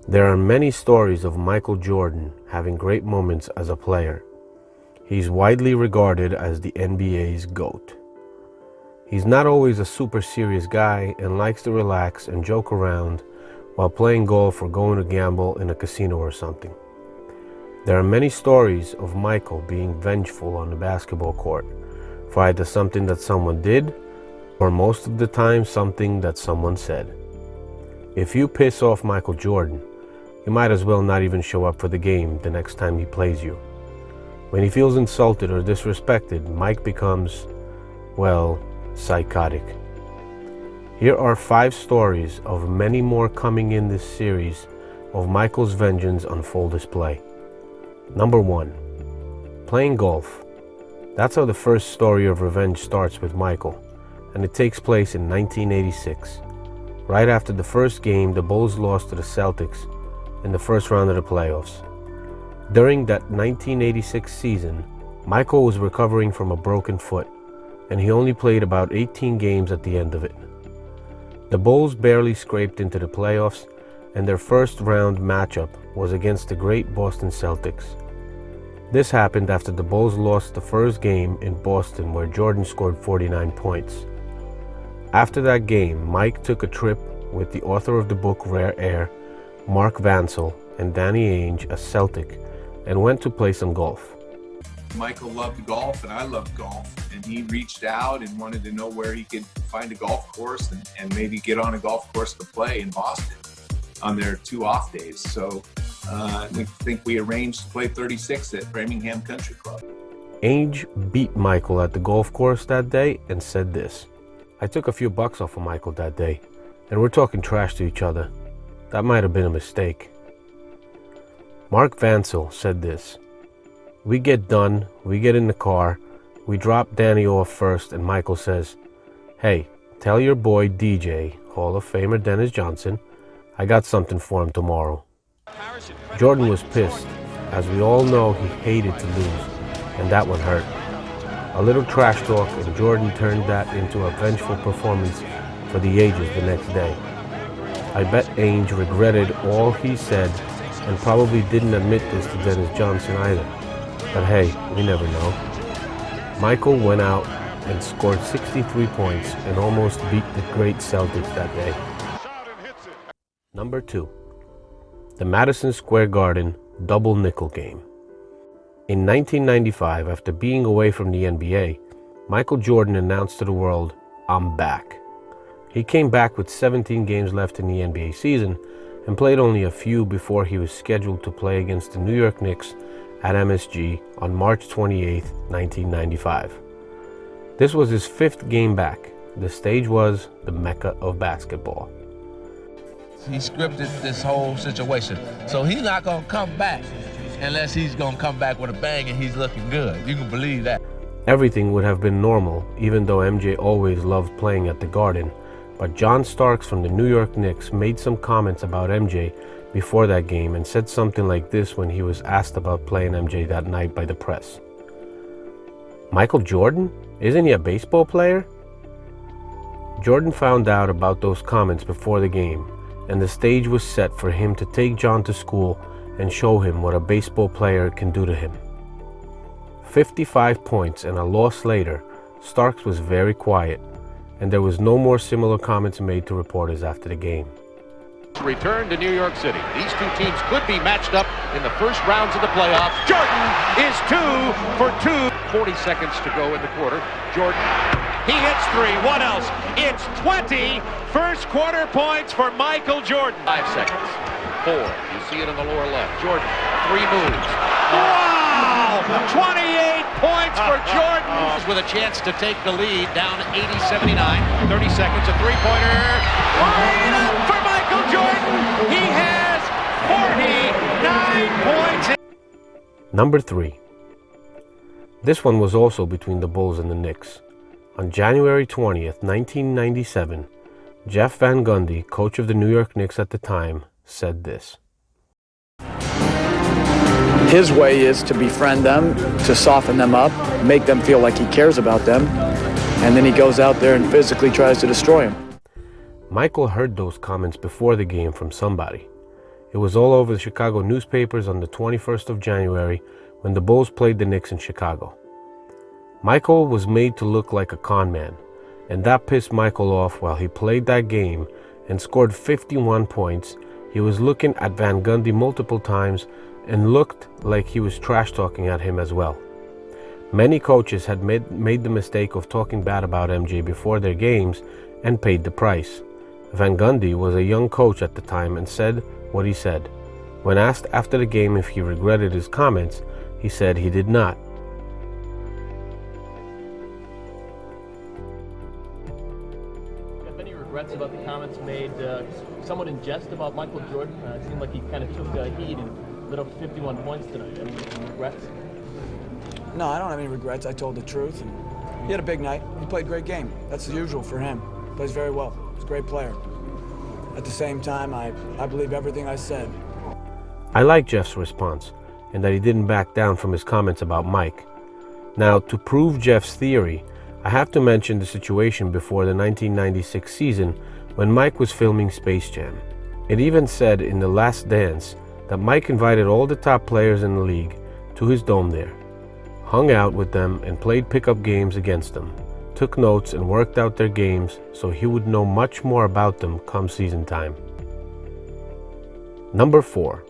There are many stories of Michael Jordan having great moments as a player. He's widely regarded as the NBA's GOAT. He's not always a super serious guy and likes to relax and joke around while playing golf or going to gamble in a casino or something. There are many stories of Michael being vengeful on the basketball court for either something that someone did or most of the time something that someone said. If you piss off Michael Jordan, you might as well not even show up for the game the next time he plays you. When he feels insulted or disrespected, Mike becomes, well, psychotic. Here are 5 stories of many more coming in this series of Michael's vengeance on full display. Number 1. Playing golf. That's how the first story of revenge starts with Michael, and it takes place in 1986. Right after the first game, the Bulls lost to the Celtics in the first round of the playoffs. During that 1986 season, Michael was recovering from a broken foot, and he only played about 18 games at the end of it. The Bulls barely scraped into the playoffs, and their first round matchup was against the great Boston Celtics. This happened after the Bulls lost the first game in Boston, where Jordan scored 49 points. After that game, Mike took a trip with the author of the book Rare Air, Mark Vansell, and Danny Ainge, a Celtic, and went to play some golf. Michael loved golf and I loved golf, and he reached out and wanted to know where he could find a golf course and maybe get on a golf course to play in Boston on their 2 off days. So I think we arranged to play 36 at Framingham Country Club. Ainge beat Michael at the golf course that day and said this: "I took a few bucks off of Michael that day, and we're talking trash to each other. That might have been a mistake." Mark Vansell said this: "We get done, we get in the car, we drop Danny off first, and Michael says, 'Hey, tell your boy DJ, Hall of Famer Dennis Johnson, I got something for him tomorrow.'" Jordan was pissed. As we all know, he hated to lose, and that one hurt. A little trash talk, and Jordan turned that into a vengeful performance for the ages the next day. I bet Ainge regretted all he said and probably didn't admit this to Dennis Johnson either. But hey, we never know. Michael went out and scored 63 points and almost beat the great Celtics that day. Number 2. The Madison Square Garden double nickel game. In 1995, after being away from the NBA, Michael Jordan announced to the world, "I'm back." He came back with 17 games left in the NBA season and played only a few before he was scheduled to play against the New York Knicks at MSG on March 28, 1995. This was his 5th game back. The stage was the Mecca of basketball. He scripted this whole situation, so he's not going to come back unless he's going to come back with a bang and he's looking good. You can believe that. Everything would have been normal, even though MJ always loved playing at the Garden, but John Starks from the New York Knicks made some comments about MJ before that game and said something like this when he was asked about playing MJ that night by the press: "Michael Jordan? Isn't he a baseball player?" Jordan found out about those comments before the game, and the stage was set for him to take John to school and show him what a baseball player can do to him. 55 points and a loss later, Starks was very quiet, and there was no more similar comments made to reporters after the game. Return to New York City. These two teams could be matched up in the first rounds of the playoffs. Jordan is 2 for 2. 40 seconds to go in the quarter. Jordan, he hits 3. What else? It's 20 first quarter points for Michael Jordan. 5 seconds. 4. You see it in the lower left. Jordan, 3 moves. Wow! 28 points for Jordan. With a chance to take the lead down 80-79. 30 seconds, a three-pointer. Right up for Michael Jordan. He has 49 points. Number 3. This one was also between the Bulls and the Knicks. On January 20th, 1997, Jeff VanGundy, coach of the New York Knicks at the time, said this: His way is to befriend them, to soften them up, make them feel like he cares about them, and then he goes out there and physically tries to destroy them. Michael heard those comments before the game from somebody. It was all over the Chicago newspapers on the 21st of January when the Bulls played the Knicks in Chicago. Michael was made to look like a con man, and that pissed Michael off while he played that game and scored 51 points. He was looking at Van Gundy multiple times and looked like he was trash-talking at him as well. Many coaches had made the mistake of talking bad about MJ before their games and paid the price. Van Gundy was a young coach at the time and said what he said. When asked after the game if he regretted his comments, he said he did not. Have any regrets about the comments made somewhat in jest about Michael Jordan? It seemed like he kind of took heed and lit up 51 points tonight. Any regrets? No, I don't have any regrets. I told the truth, and he had a big night. He played a great game. That's the usual for him. Plays very well. He's a great player. At the same time, I believe everything I said. I like Jeff's response, and that he didn't back down from his comments about Mike. Now, to prove Jeff's theory, I have to mention the situation before the 1996 season when Mike was filming Space Jam. It even said in The Last Dance that Mike invited all the top players in the league to his dome there, hung out with them and played pickup games against them, took notes and worked out their games so he would know much more about them come season time. Number 4.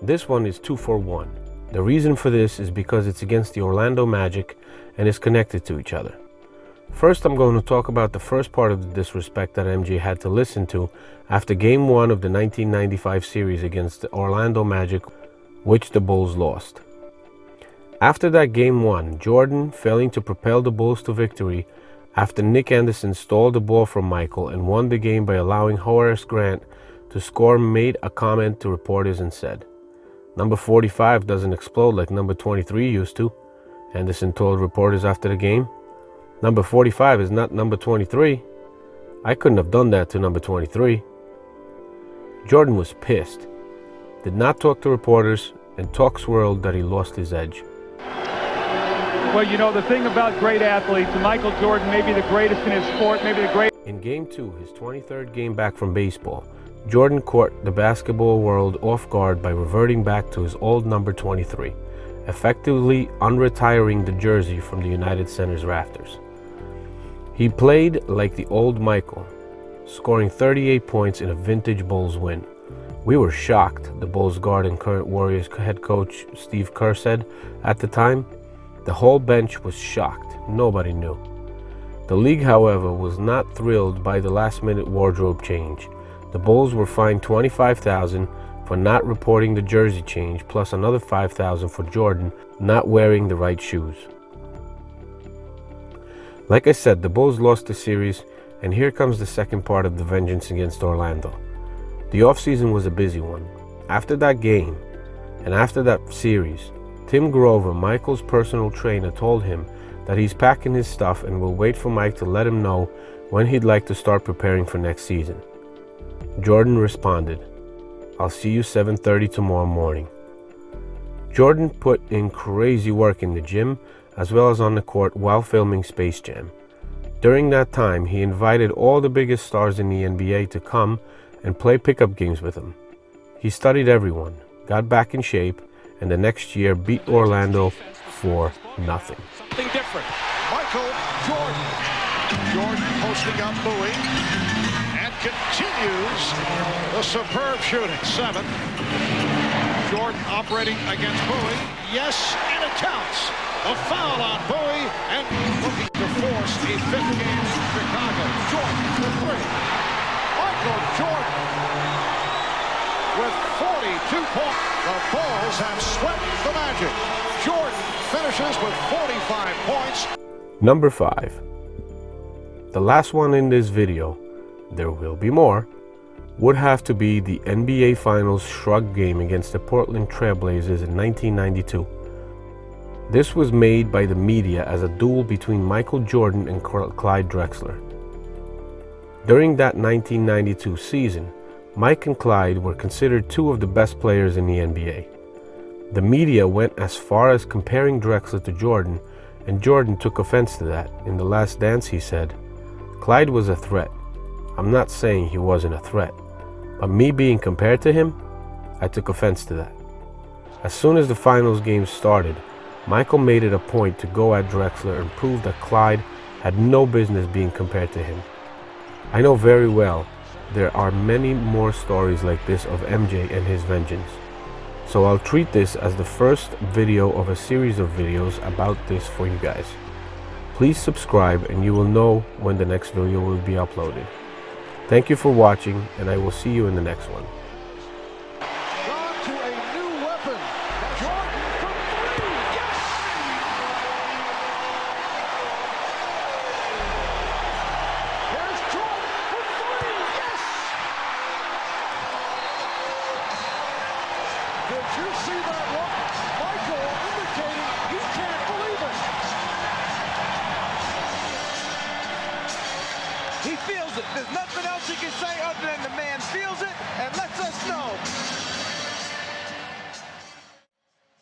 This one is 2 for 1. The reason for this is because it's against the Orlando Magic and is connected to each other. First, I'm going to talk about the first part of the disrespect that MJ had to listen to after Game 1 of the 1995 series against the Orlando Magic, which the Bulls lost. After that Game 1, Jordan, failing to propel the Bulls to victory after Nick Anderson stole the ball from Michael and won the game by allowing Horace Grant to score, made a comment to reporters and said, "Number 45 doesn't explode like number 23 used to," Anderson told reporters after the game. "Number 45 is not number 23. I couldn't have done that to number 23. Jordan was pissed, did not talk to reporters, and talk swirled that he lost his edge. Well, you know, the thing about great athletes, Michael Jordan may be the greatest in his sport, maybe the greatest. In Game 2, his 23rd game back from baseball, Jordan caught the basketball world off guard by reverting back to his old number 23, effectively unretiring the jersey from the United Center's rafters. He played like the old Michael, scoring 38 points in a vintage Bulls win. "We were shocked," the Bulls guard and current Warriors head coach Steve Kerr said at the time. The whole bench was shocked. Nobody knew. The league, however, was not thrilled by the last-minute wardrobe change. The Bulls were fined $25,000 for not reporting the jersey change, plus another $5,000 for Jordan not wearing the right shoes. Like I said, the Bulls lost the series, and here comes the second part of the vengeance against Orlando. The offseason was a busy one. After that game, and after that series, Tim Grover, Michael's personal trainer, told him that he's packing his stuff and will wait for Mike to let him know when he'd like to start preparing for next season. Jordan responded, "I'll see you 7:30 tomorrow morning." Jordan put in crazy work in the gym as well as on the court while filming Space Jam. During that time, he invited all the biggest stars in the NBA to come and play pickup games with him. He studied everyone, got back in shape, and the next year beat Orlando 4-0. Something different. Michael Jordan. Jordan posting up Bowie and continues the superb shooting. 7. Jordan operating against Bowie. Yes, and it counts. A foul on Bowie and looking to force a 5th game in Chicago. Jordan for 3. Michael Jordan with 42 points. The Bulls have swept the Magic. Jordan finishes with 45 points. Number 5. The last one in this video, there will be more, would have to be the NBA Finals shrug game against the Portland Trail Blazers in 1992. This was made by the media as a duel between Michael Jordan and Clyde Drexler. During that 1992 season, Mike and Clyde were considered 2 of the best players in the NBA. The media went as far as comparing Drexler to Jordan, and Jordan took offense to that. In The Last Dance, he said, "Clyde was a threat. I'm not saying he wasn't a threat, But me being compared to him, I took offense to that. As soon as the finals game started, Michael made it a point to go at Drexler and prove that Clyde had no business being compared to him. I know very well there are many more stories like this of MJ and his vengeance. So I'll treat this as the first video of a series of videos about this for you guys. Please subscribe and you will know when the next video will be uploaded. Thank you for watching, and I will see you in the next one. Gone to a new weapon. Jordan from three. Yes! There's Jordan for three. Yes! Did you see that look? Michael indicating he can't believe it. He feels it. There's nothing else he can say other than the man feels it and lets us know